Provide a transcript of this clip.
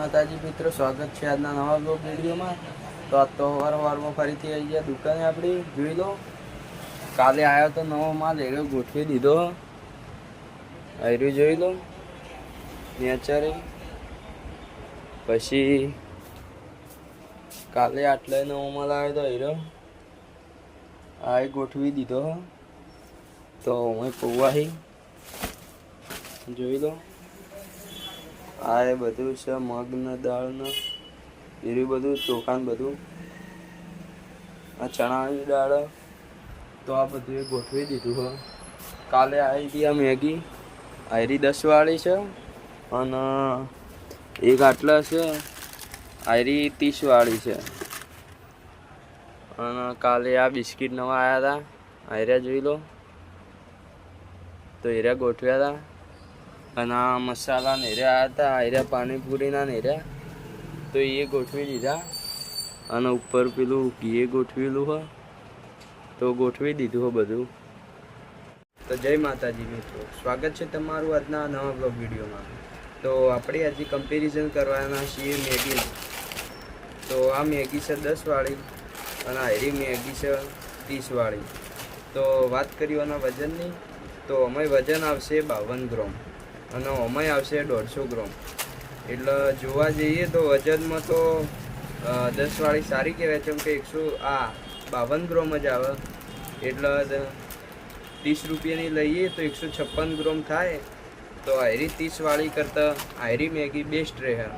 માતાજી મિત્રો, સ્વાગત છે આજના નવા બ્લોગ વિડીયોમાં। તો આ તો વારમાં ફરીથી આવી ગયા દુકાને આપણી। જોઈ લો, કાલે આવ્યો તો નવો માલ એરો ગોઠવી દીધો। આયરું જોઈ લો નેચરે। પછી કાલે આટલે નવો માલ આવ્યો તો એરો આ ગોઠવી દીધો। તો હું પૌવાહી જોઈ લો, આ એ બધું છે મગને દાળને એરી બધું ચોખાને બધું। આ ચણાની દાળ તો આ બધું એ ગોઠવી દીધું છે। કાલે આવી હતી આ મેગી, આયરી 10 વાળી છે અને એક આટલા છે આયરી 30 વાળી છે। અને કાલે આ બિસ્કિટ નવા આવ્યા હતા, આયરા જોઈ લો, તો એરા ગોઠવ્યા હતા। અને આ મસાલા નેર્યા હતા, આયરા પાણીપુરીના નેર્યા તો એ ગોઠવી દીધા। અને ઉપર પેલું ઘી ગોઠવેલું હોય તો ગોઠવી દીધું હોય બધું। તો જય માતાજી મિત્રો, સ્વાગત છે તમારું આજના નવા બ્લોગ વિડીયોમાં। તો આપણે આજે કમ્પેરિઝન કરવાના છીએ મેગીનું। તો આ મેગી છે 10 વાળી અને આયરી મેગી છે 30 વાળી। તો વાત કરીએ આના વજનની, તો અમાય વજન આવશે 52 ગ્રામ અને અમાય આવશે 150 ગ્રામ। એટલે જોવા જઈએ તો વજનમાં તો 10 વાળી સારી કહેવાય, કેમ કે 52 ગ્રામ જ આવે। એટલે 30 રૂપિયાની લઈએ તો 156 ગ્રામ થાય। તો આયરી 30 વાળી કરતાં આયરી મેગી બેસ્ટ રહે।